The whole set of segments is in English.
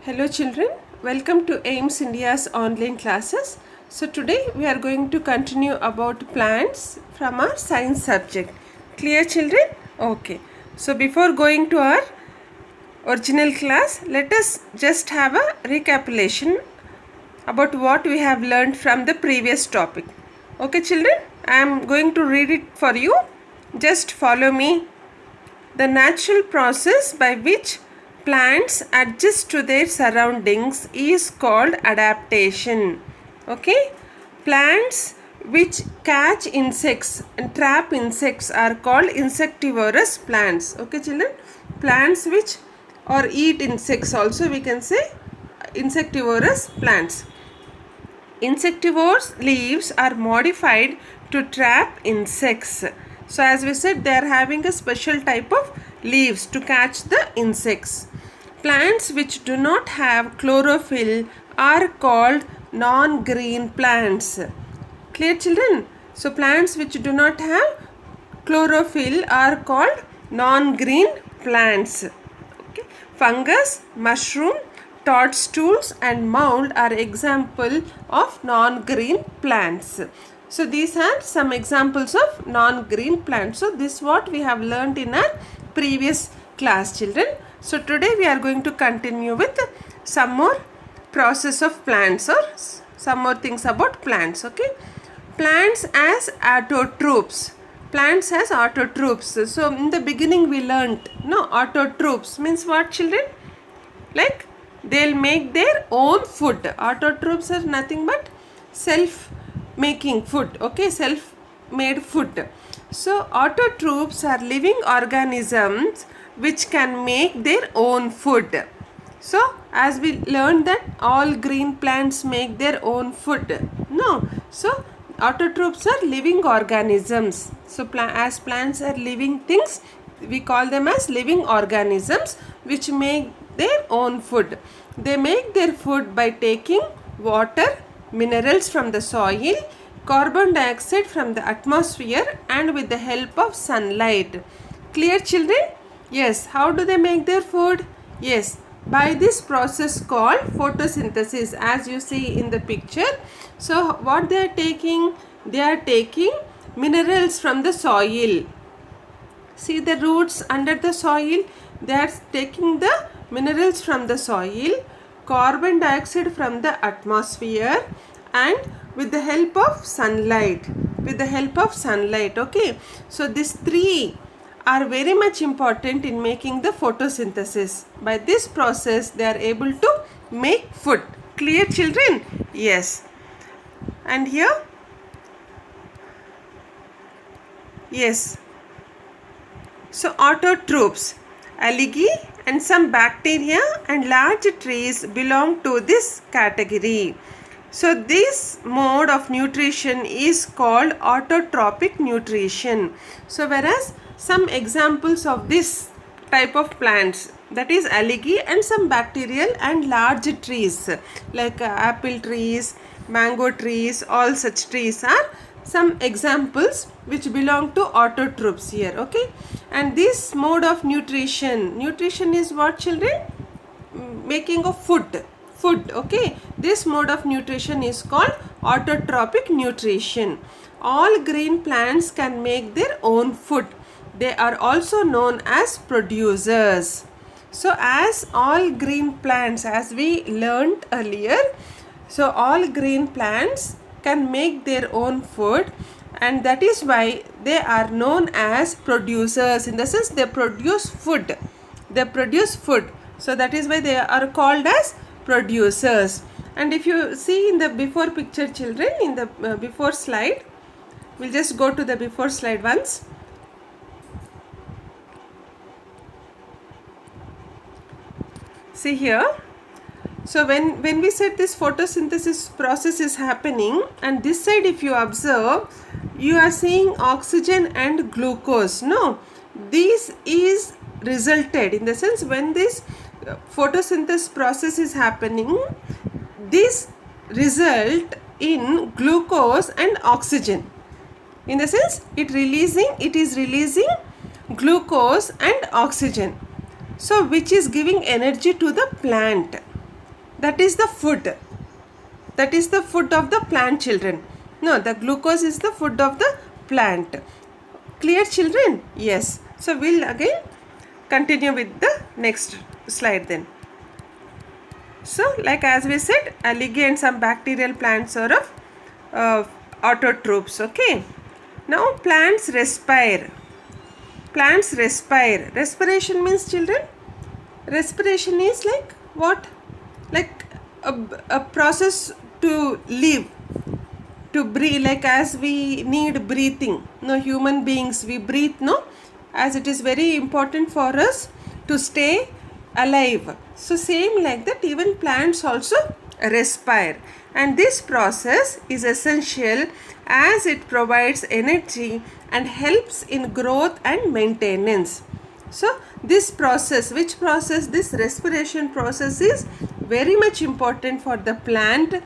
Hello children, welcome to AIMS India's online classes. So today we are going to continue about plants from our science subject. Clear children? Okay. So before going to our original class, let us just have a recapitulation about what we have learned from the previous topic. Okay children, I am going to read it for you. Just follow me. The natural process by which plants adjust to their surroundings is called adaptation. Okay? Plants which catch insects and trap insects are called insectivorous plants. Okay children? Plants which or eat insects also we can say insectivorous plants. Insectivores leaves are modified to trap insects. So as we said, they are having a special type of leaves to catch the insects. Plants which do not have chlorophyll are called non-green plants. Clear children? So plants which do not have chlorophyll are called non-green plants. Okay. Fungus, mushroom, toadstools and mold are example of non-green plants. So these are some examples of non-green plants. So this is what we have learned in our previous class children. So today we are going to continue with some more process of plants or some more things about plants. Okay. Plants as autotrophs. Plants as autotrophs. So in the beginning we learnt, autotrophs means what children? Like they'll make their own food. Autotrophs are nothing but self-making food. Okay, self-made food. So autotrophs are living organisms which can make their own food. So as we learned that all green plants make their own food. No. So autotrophs are living organisms. So as plants are living things, we call them as living organisms which make their own food. They make their food by taking water, minerals from the soil, carbon dioxide from the atmosphere and with the help of sunlight. Clear children? Yes. How do they make their food? Yes. By this process called photosynthesis, as you see in the picture. So what they are taking? They are taking minerals from the soil. See the roots under the soil? They are taking the minerals from the soil, carbon dioxide from the atmosphere and with the help of sunlight. Okay. So these three are very much important in making the photosynthesis. By this process they are able to make food. Clear children? Yes. And here? Yes. So autotrophs, algae and some bacteria and large trees belong to this category. So this mode of nutrition is called autotrophic nutrition. So whereas some examples of this type of plants, that is algae and some bacterial and large trees like apple trees, mango trees, all such trees are some examples which belong to autotrophs here. Okay. And this mode of nutrition is what children? Making of food. Okay. This mode of nutrition is called autotrophic nutrition. All green plants can make their own food. They are also known as producers. So as all green plants, as we learned earlier, so all green plants can make their own food, and that is why they are known as producers. In the sense they produce food. So that is why they are called as producers. And if you see in the before picture children, in the before slide, we'll just go to the before slide once. See here. So when we said this photosynthesis process is happening, and this side if you observe, you are seeing oxygen and glucose. No, this is resulted in the sense when this photosynthesis process is happening, this result in glucose and oxygen. In the sense it is releasing glucose and oxygen. So which is giving energy to the plant. that is the food. That is the food of the plant, children. No, the glucose is the food of the plant. Clear, children? Yes. So we'll again continue with the next slide then. So like as we said, algae and some bacterial plants are of autotrophs. Okay. Now plants respire. Plants respire. Respiration means, children, respiration is like what? Like a process to live, to breathe, like as we need breathing. No, human beings, we breathe, no, as it is very important for us to stay alive. So same like that, even plants also respire, and this process is essential as it provides energy and helps in growth and maintenance. So this process, which process? This respiration process is very much important for the plant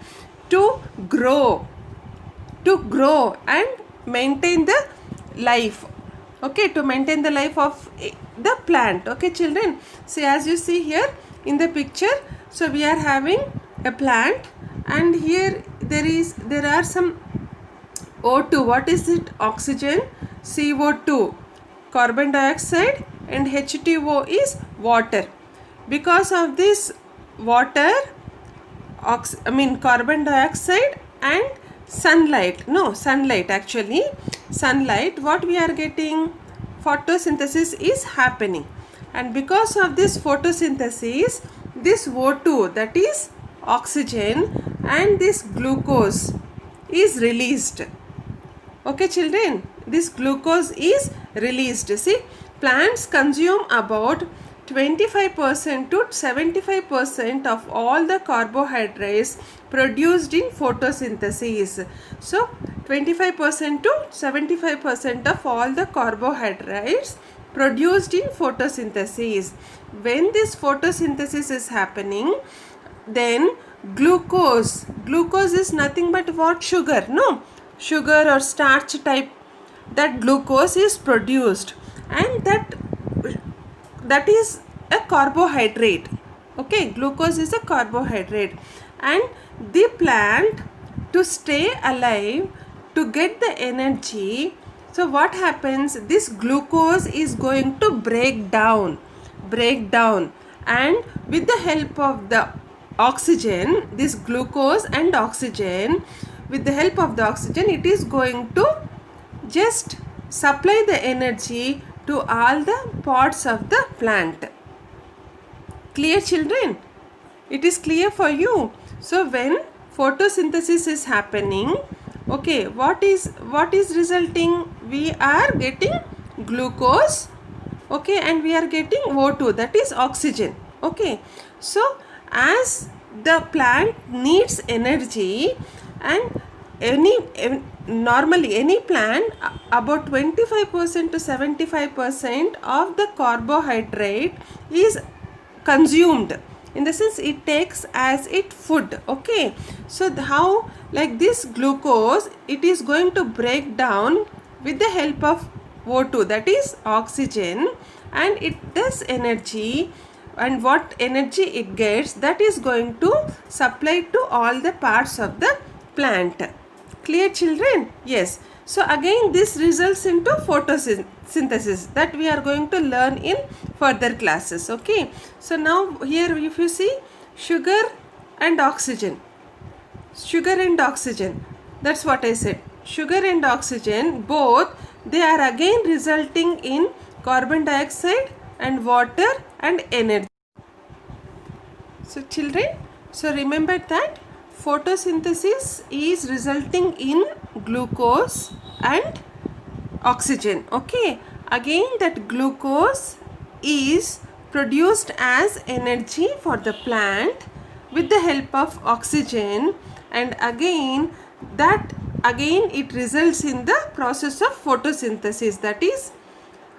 to grow and maintain the life. Okay, to maintain the life of the plant. Okay, children. See, as you see here in the picture, so we are having a plant, and here there are some O2. What is it? Oxygen, CO2, carbon dioxide, and H2O is water. Because of this water, carbon dioxide and sunlight, what we are getting? Photosynthesis is happening, and because of this photosynthesis, this O2, that is oxygen, and this glucose is released. Okay, children, this glucose is released. See, plants consume about 25% to 75% of all the carbohydrates produced in photosynthesis. So 25% to 75% of all the carbohydrates produced in photosynthesis. When this photosynthesis is happening, then glucose is nothing but what? Sugar, no? Sugar or starch type, that glucose is produced, and that is a carbohydrate. Okay, glucose is a carbohydrate, and the plant, to stay alive, to get the energy, so what happens? This glucose is going to break down, and with the help of the oxygen, this glucose and oxygen, with the help of the oxygen, it is going to just supply the energy to all the parts of the plant. Clear, children? It is clear for you? So when photosynthesis is happening, okay, what is resulting? We are getting glucose, okay, and we are getting O2, that is oxygen. Okay, so as the plant needs energy, and normally any plant, about 25% to 75% of the carbohydrate is consumed, in the sense it takes as it food. Okay, so how, like this glucose, it is going to break down with the help of O2, that is oxygen, and it does energy, and what energy it gets, that is going to supply to all the parts of the plant. Clear, children? Yes. So again this results into photosynthesis, that we are going to learn in further classes. Okay, so now here if you see, sugar and oxygen, that's what I said. Sugar and oxygen, both, they are again resulting in carbon dioxide and water and energy. So children, so remember that photosynthesis is resulting in glucose and oxygen. Okay, again that glucose is produced as energy for the plant with the help of oxygen, and again it results in the process of photosynthesis, that is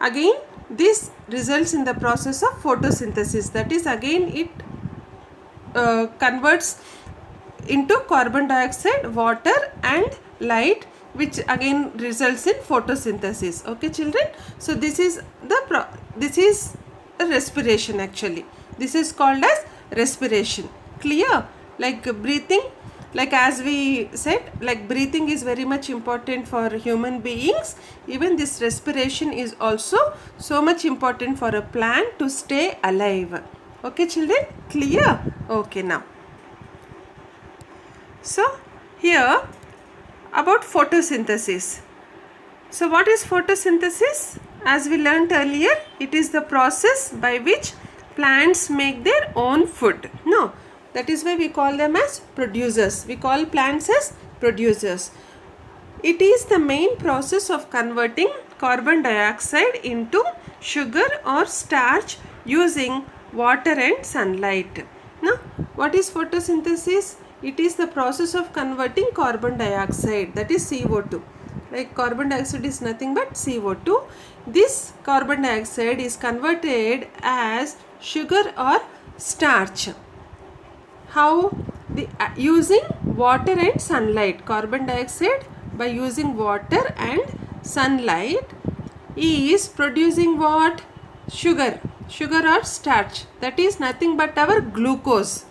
again this results in the process of photosynthesis, that is again it converts into carbon dioxide, water and light, which again results in photosynthesis. Okay, children, so this is a respiration. Actually this is called as respiration. Clear? Like breathing, like as we said, like breathing is very much important for human beings. Even this respiration is also so much important for a plant to stay alive. Okay children, clear? Okay, now so here about photosynthesis. So what is photosynthesis? As we learnt earlier, it is the process by which plants make their own food. No, that is why we call them as producers. We call plants as producers. It is the main process of converting carbon dioxide into sugar or starch using water and sunlight. Now, what is photosynthesis? It is the process of converting carbon dioxide, that is CO2. Like carbon dioxide is nothing but CO2. This carbon dioxide is converted as sugar or starch. How? Using water and sunlight. Carbon dioxide by using water and sunlight is producing what? Sugar or starch, that is nothing but our glucose.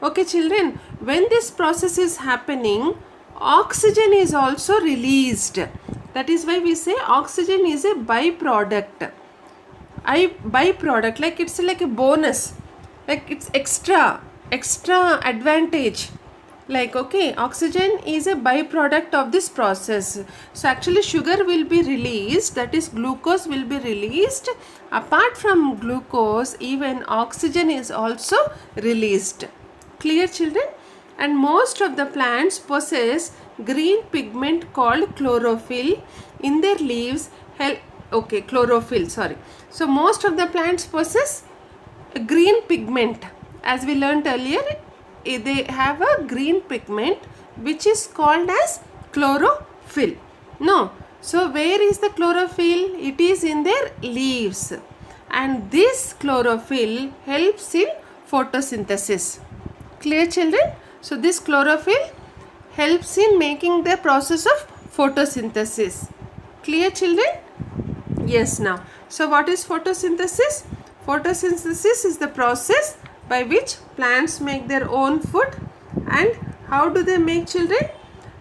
Okay children, when this process is happening, oxygen is also released. That is why we say oxygen is a byproduct. Byproduct, like it's like a bonus, like it's extra advantage. Like, okay, oxygen is a byproduct of this process. So actually sugar will be released, that is glucose will be released. Apart from glucose, even oxygen is also released. Clear children? And most of the plants possess green pigment called chlorophyll in their leaves. Chlorophyll, sorry. So most of the plants possess a green pigment. As we learnt earlier, they have a green pigment which is called as chlorophyll. No. So where is the chlorophyll? It is in their leaves. And this chlorophyll helps in photosynthesis. Clear children? So this chlorophyll helps in making the process of photosynthesis. Clear children? Yes, now. So what is photosynthesis? Photosynthesis is the process by which plants make their own food. And how do they make children?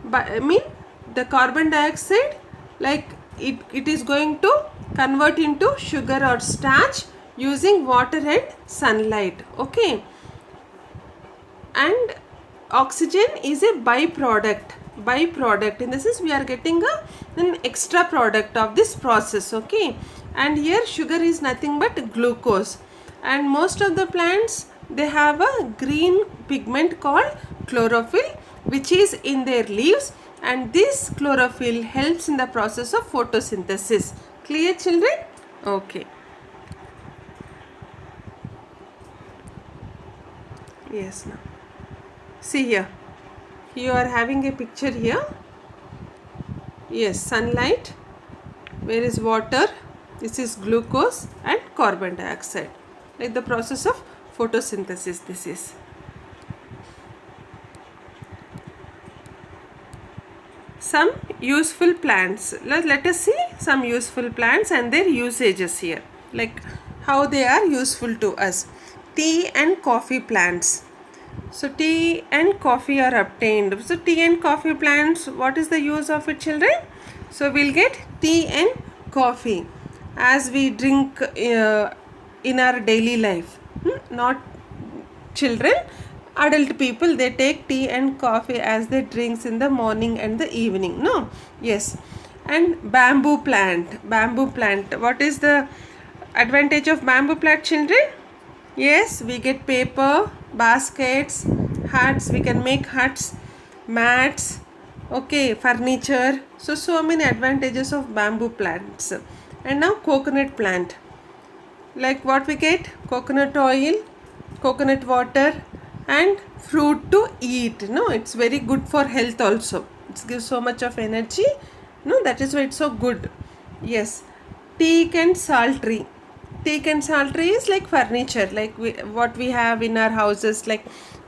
The carbon dioxide, like it is going to convert into sugar or starch using water and sunlight. Okay. And oxygen is a byproduct. In the sense we are getting an extra product of this process. Okay. And here sugar is nothing but glucose. And most of the plants, they have a green pigment called chlorophyll which is in their leaves, and this chlorophyll helps in the process of photosynthesis. Clear children? Okay. Yes, now see here, you are having a picture here. Yes, sunlight, where is water, this is glucose and carbon dioxide, like the process of photosynthesis. This is some useful plants. Let us see some useful plants and their usages here, like how they are useful to us. Tea and coffee plants. So tea and coffee are obtained. So tea and coffee plants, what is the use of it children? So we'll get tea and coffee as we drink in our daily life. Not children, adult people, they take tea and coffee as they drinks in the morning and the evening. No, yes. And bamboo plant. What is the advantage of bamboo plant children? Yes, we get paper, baskets, huts, we can make huts, mats, okay, furniture. So many advantages of bamboo plants. And now coconut plant. Like what we get? Coconut oil, coconut water and fruit to eat. No, it's very good for health also. It gives so much of energy. No, that is why it's so good. Yes. Teak and salt tree. Teak and salt tree is like furniture, like what we have in our houses, like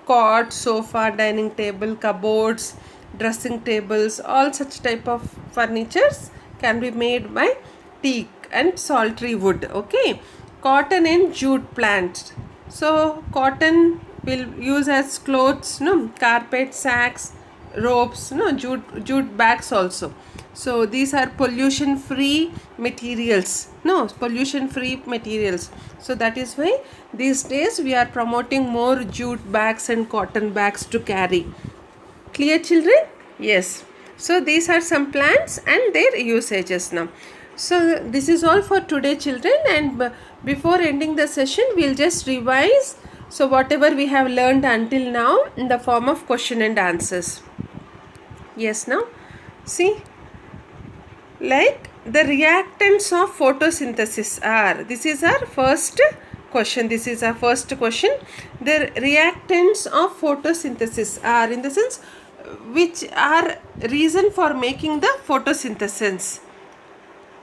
cot, sofa, dining table, cupboards, dressing tables, all such type of furnitures can be made by teak and salt tree wood. Okay. Cotton and jute plants. So cotton will use as clothes, no, carpet, sacks, ropes, no, jute bags also. So these are pollution free materials, no, pollution free materials. So that is why these days we are promoting more jute bags and cotton bags to carry. Clear, children? Yes. So these are some plants and their usages now. So this is all for today, children, and before ending the session we'll just revise so whatever we have learned until now in the form of question and answers. Yes, now see, like the reactants of photosynthesis are, this is our first question, the reactants of photosynthesis are, in the sense which are reason for making the photosynthesis.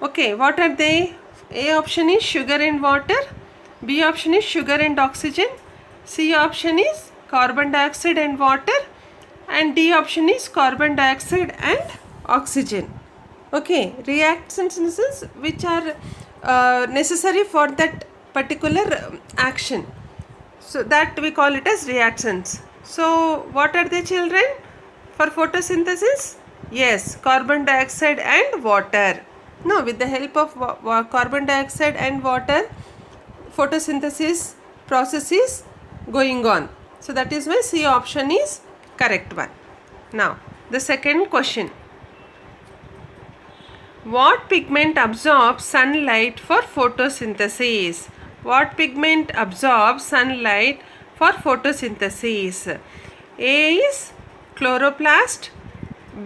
Okay, what are they? A option is sugar and water, B option is sugar and oxygen, C option is carbon dioxide and water, and D option is carbon dioxide and oxygen. Okay, reactances which are necessary for that particular action. So that we call it as reactants. So what are they, children, for photosynthesis? Yes, carbon dioxide and water. No, with the help of carbon dioxide and water, photosynthesis process is going on. So that is why C option is correct one. Now the second question. What pigment absorbs sunlight for photosynthesis? What pigment absorbs sunlight for photosynthesis? A is chloroplast,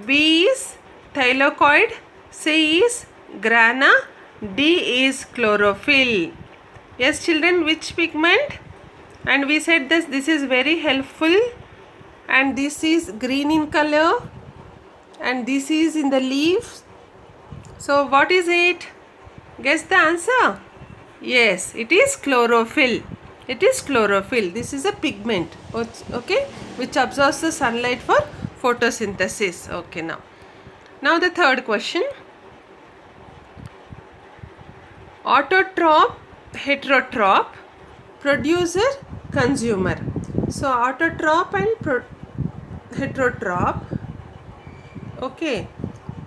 B is thylakoid, C is grana, D is chlorophyll. Yes, children, which pigment? And we said this is very helpful, and this is green in color and this is in the leaves. So what is it? Guess the answer. Yes, it is chlorophyll. It is chlorophyll. This is a pigment, okay, which absorbs the sunlight for photosynthesis. Okay, now the third question. Autotroph, heterotroph, producer, consumer. So autotroph and heterotroph. Okay,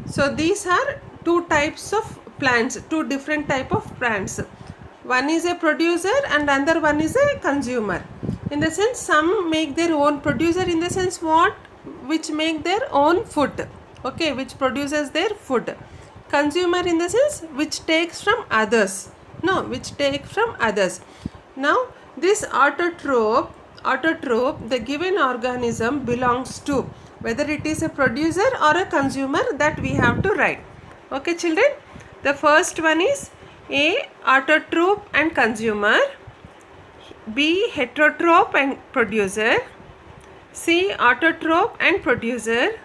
so these are two types of plants, two different type of plants. One is a producer and another one is a consumer. In the sense, some make their own producer, in the sense what? Which make their own food. Okay, which produces their food. Consumer in the sense which takes from others. No, which take from others. Now this autotroph, the given organism belongs to, whether it is a producer or a consumer, that we have to write. Okay, children, the first one is A, autotroph and consumer, B, heterotroph and producer, C, autotroph and producer,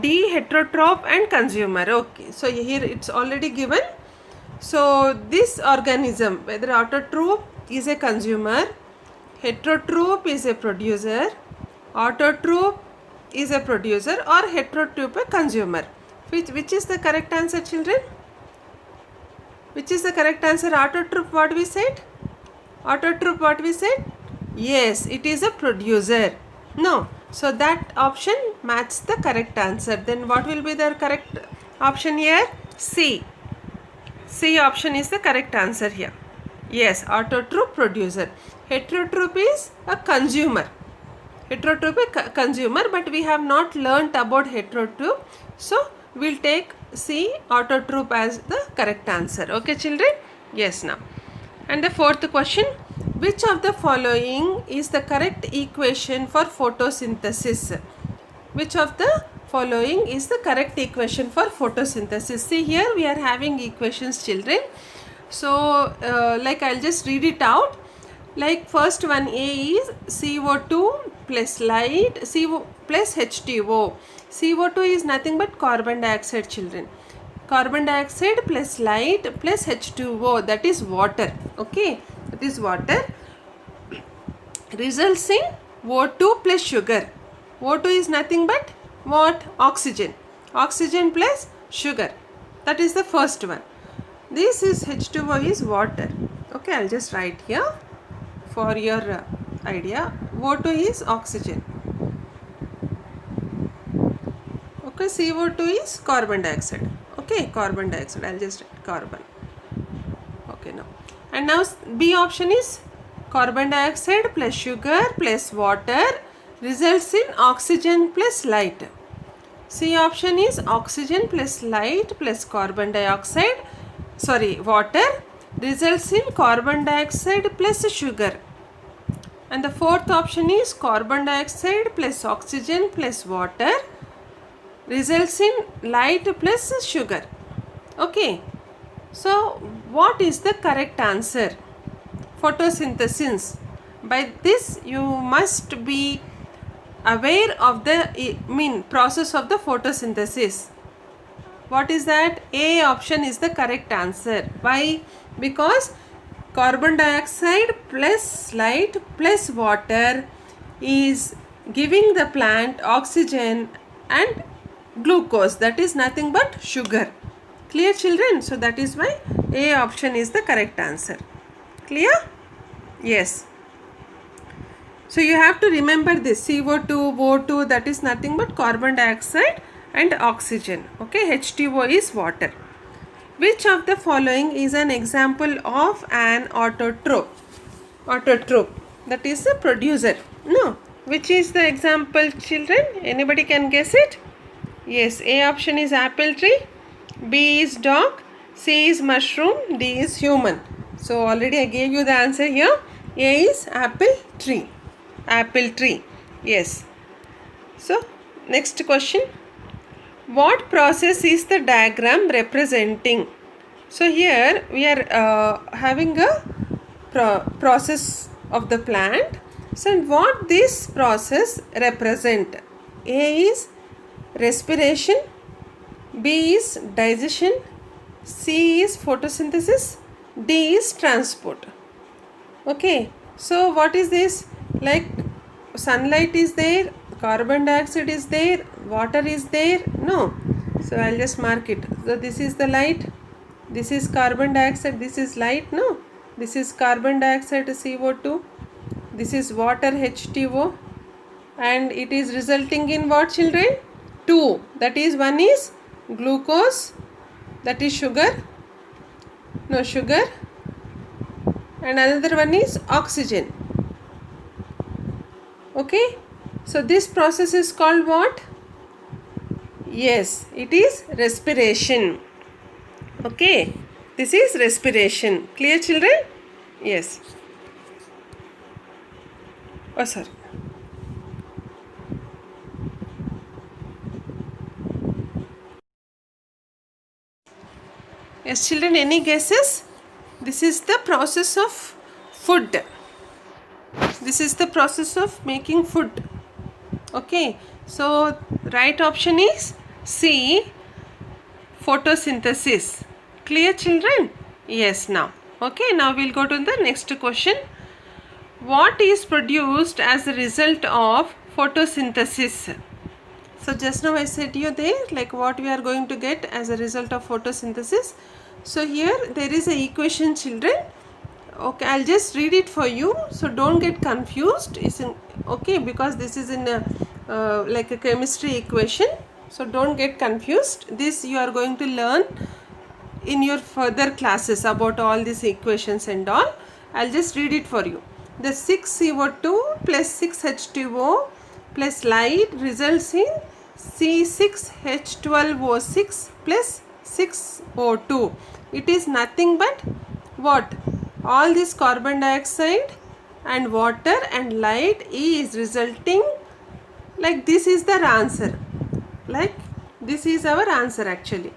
D, heterotroph and consumer. Okay, so here it's already given. So this organism, whether autotroph is a consumer, heterotroph is a producer, autotroph is a producer, or heterotroph a consumer. Which is the correct answer, children? Which is the correct answer? Autotroph, what we said? Autotroph, what we said? Yes, it is a producer. No. So that option matches the correct answer. Then what will be the correct option here? C. C option is the correct answer here. Yes, autotroph, producer. Heterotroph is a consumer. Heterotroph a consumer, but we have not learnt about heterotroph. So we'll take C, autotroph, as the correct answer. Okay, children? Yes, now. And the fourth question. Which of the following is the correct equation for photosynthesis? Which of the following is the correct equation for photosynthesis? See, here we are having equations, children. So like I'll just read it out. Like first one, A is CO2 plus light, CO plus H2O. CO2 is nothing but carbon dioxide, children. Carbon dioxide plus light plus H2O, that is water. Okay, that is water. Results in O2 plus sugar. O2 is nothing but what? Oxygen. Oxygen plus sugar. That is the first one. This is H2O is water. Okay, I'll just write here. for your idea. O2 is oxygen. Okay, CO2 is carbon dioxide. Okay, carbon dioxide. I'll just write carbon. Okay, now. And now B option is carbon dioxide plus sugar plus water results in oxygen plus light. C option is oxygen plus light plus carbon dioxide, water results in carbon dioxide plus sugar. And the fourth option is carbon dioxide plus oxygen plus water results in light plus sugar. Okay, so what is the correct answer? Photosynthesis. By this you must be aware of the process of the photosynthesis. What is that? A option is the correct answer. Why? Because carbon dioxide plus light plus water is giving the plant oxygen and glucose, that is nothing but sugar. Clear, children? So that is why A option is the correct answer. Clear? Yes. So you have to remember this CO2, O2, that is nothing but carbon dioxide and oxygen. Okay, H2O is water. Which of the following is an example of an autotroph? Autotroph, that is a producer. No. Which is the example, children? Anybody can guess it? Yes, A option is apple tree, B is dog, C is mushroom, D is human. So already I gave you the answer here. A is apple tree. Apple tree. Yes. So next question. What process is the diagram representing? So here we are having a process of the plant. So what this process represent? A is respiration, B is digestion, C is photosynthesis, D is transport. Okay, so what is this? Like sunlight is there, carbon dioxide is there, water is there? No. So I'll just mark it. So this is the light, this is carbon dioxide, this is light. No, this is carbon dioxide CO2, this is water H2O, and it is resulting in what, children? Two. That is, one is glucose, that is sugar, and another one is oxygen. Okay, so this process is called what? Yes, it is respiration. Okay, this is respiration. Clear, children? Yes. Oh, sorry. Yes, children, any guesses? This is the process of food. This is the process of making food. Okay, so right option is C, photosynthesis. Clear, children? Yes, now. Okay, now we'll go to the next question. What is produced as a result of photosynthesis? So just now I said you there, like what we are going to get as a result of photosynthesis. So here there is a equation, children. Okay, I'll just read it for you, so don't get confused. Okay, because this is in like a chemistry equation, so don't get confused. This you are going to learn in your further classes about all these equations and all. I'll just read it for you. The 6CO2 plus 6H2O plus light results in C6H12O6 plus 6O2. It is nothing but what? All this carbon dioxide and water and light is resulting, like this is the answer. Like this is our answer actually.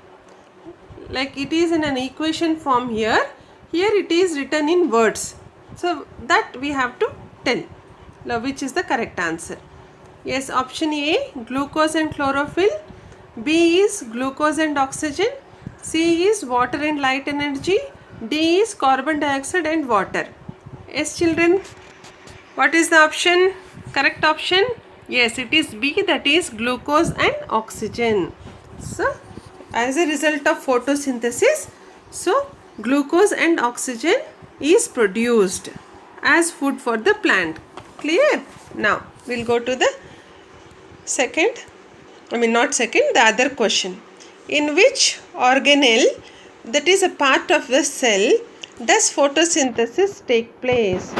Like it is in an equation form here. Here it is written in words. So that we have to tell now which is the correct answer. Yes, option A, glucose and chlorophyll. B is glucose and oxygen. C is water and light energy. D is carbon dioxide and water. Yes, children, what is the option? Correct option? Yes, it is B, that is glucose and oxygen. So as a result of photosynthesis, so glucose and oxygen is produced as food for the plant. Clear? Now we'll go to the the other question. In which organelle, that is a part of the cell, does photosynthesis take place?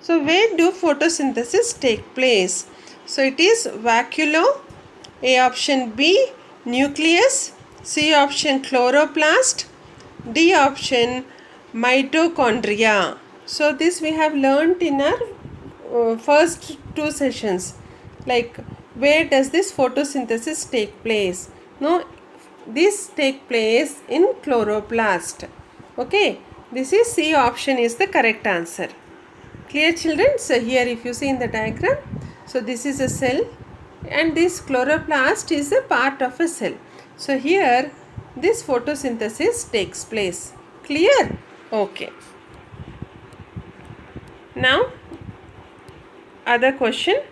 So where do photosynthesis take place? So it is vacuole, A option B, nucleus, C option chloroplast, D option mitochondria. So this we have learnt in our first two sessions, like where does this photosynthesis take place? No, this take place in chloroplast. Okay, this is C option is the correct answer. Clear, children? So here if you see in the diagram, so this is a cell and this chloroplast is a part of a cell. So here this photosynthesis takes place. Clear? Okay. Now other question.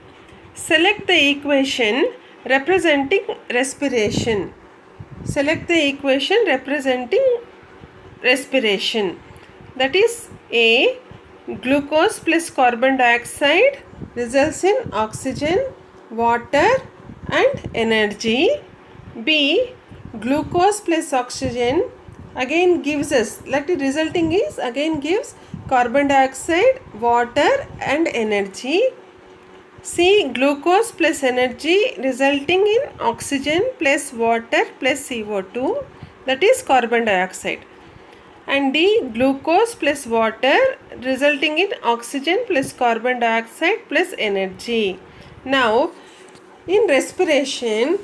Select the equation representing respiration. Select the equation representing respiration. That is A, glucose plus carbon dioxide results in oxygen, water and energy. B, glucose plus oxygen again gives us, that is resulting is again gives carbon dioxide, water and energy. C, glucose plus energy resulting in oxygen plus water plus CO2, that is carbon dioxide. And D, glucose plus water resulting in oxygen plus carbon dioxide plus energy. Now in respiration,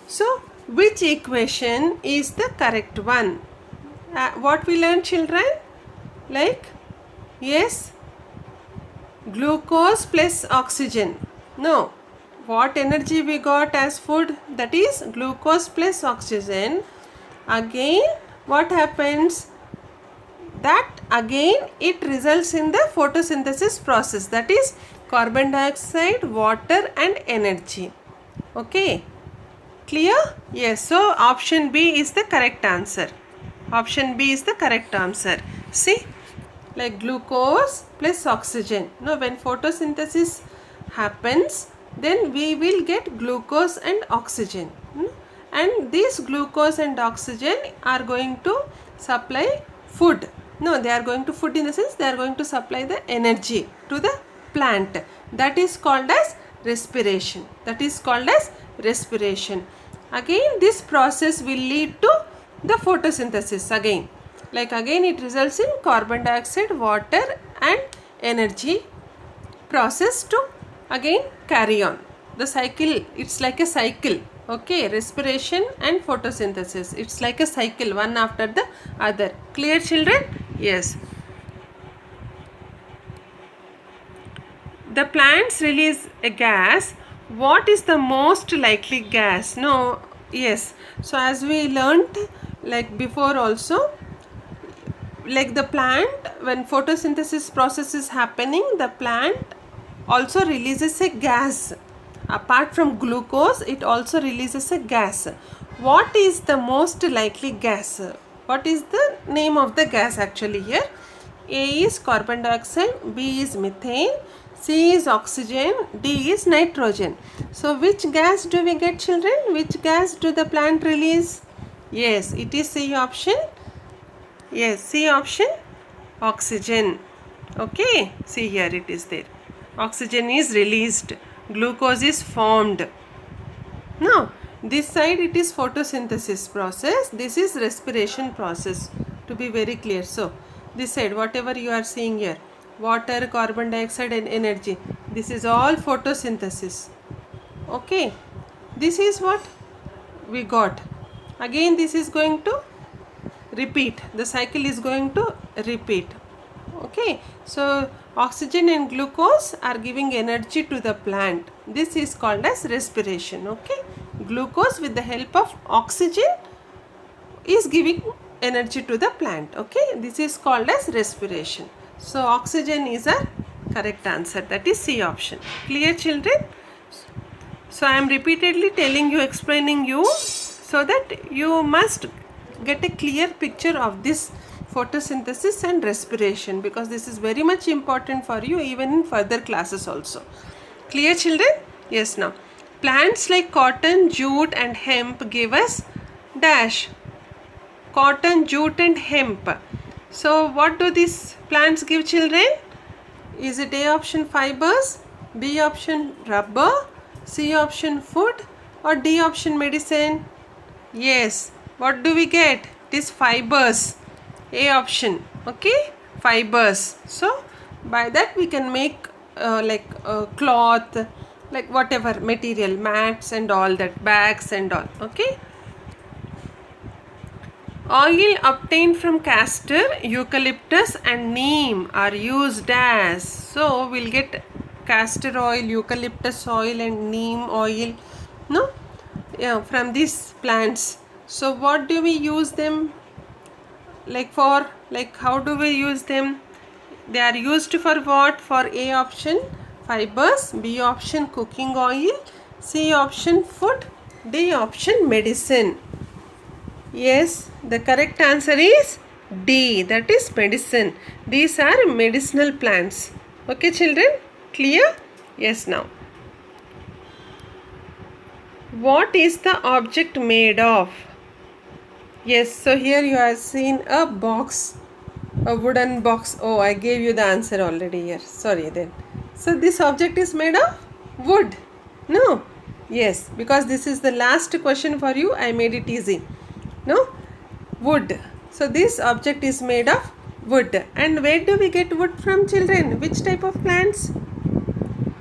so which equation is the correct one? What we learned, children? Like, yes, glucose plus oxygen. No, what energy we got as food? That is glucose plus oxygen. Again what happens? That again it results in the photosynthesis process, that is carbon dioxide, water and energy. Okay, clear? Yes, so option B is the correct answer. Option B is the correct answer. See, like glucose plus oxygen. Now when photosynthesis happens, then we will get glucose and oxygen. And this glucose and oxygen are going to supply food. No, they are going to food in the sense they are going to supply the energy to the plant. That is called as respiration. That is called as respiration. Again this process will lead to the photosynthesis again. Like again it results in carbon dioxide, water and energy process to again carry on. The cycle, it's like a cycle. Okay, respiration and photosynthesis, it's like a cycle, one after the other. Clear, children? Yes. The plants release a gas. What is the most likely gas? No, yes. So as we learnt like before also, like the plant, when photosynthesis process is happening, the plant also releases a gas. Apart from glucose, it also releases a gas. What is the most likely gas? What is the name of the gas actually here? A is carbon dioxide, B is methane, C is oxygen, D is nitrogen. So which gas do we get, children? Which gas do the plant release? Yes, it is C option. Yes, C option, oxygen. Okay, see here it is there. Oxygen is released, glucose is formed. Now this side it is photosynthesis process, this is respiration process, to be very clear. So this side whatever you are seeing here, water, carbon dioxide and energy, this is all photosynthesis. Okay, this is what we got. Again this is going to repeat, the cycle is going to repeat. Okay, so oxygen and glucose are giving energy to the plant. This is called as respiration. Okay, glucose with the help of oxygen is giving energy to the plant. Okay, this is called as respiration. So oxygen is a correct answer, that is C option. Clear, children? So I am repeatedly telling you, explaining you, so that you must get a clear picture of this photosynthesis and respiration, because this is very much important for you even in further classes also. Clear, children? Yes. Now plants like cotton, jute and hemp give us dash. Cotton, jute and hemp. So what do these plants give, children? Is it A option fibers, B option rubber, C option food, or D option medicine? Yes. What do we get? It is fibers. A option. Okay, fibers. So by that we can make cloth, like whatever material, mats and all that, bags and all. Okay. Oil obtained from castor, eucalyptus and neem are used as. So we'll get castor oil, eucalyptus oil and neem oil, no? Yeah, from these plants. So what do we use them like for? Like how do we use them? They are used for what? For A option fibers, B option cooking oil, C option food, D option medicine. Yes, the correct answer is D, that is medicine. These are medicinal plants. Okay, children? Clear? Yes, now. What is the object made of? Yes, so here you have seen a box, a wooden box. Oh, I gave you the answer already here. Sorry then. So this object is made of wood. No? Yes, because this is the last question for you. I made it easy. No? Wood. So this object is made of wood. And where do we get wood from, children? Which type of plants?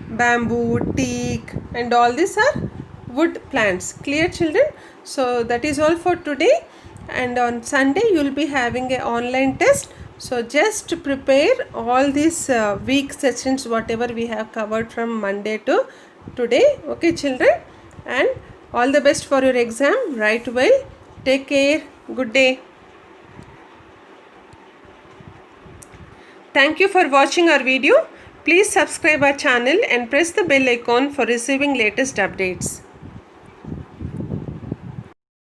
Bamboo, teak and all these are wood plants. Clear, children? So that is all for today, and on Sunday you will be having an online test. So just prepare all these week sessions, whatever we have covered from Monday to today. Okay, children? And all the best for your exam. Write well. Take care. Good day. Thank you for watching our video. Please subscribe our channel and press the bell icon for receiving latest updates.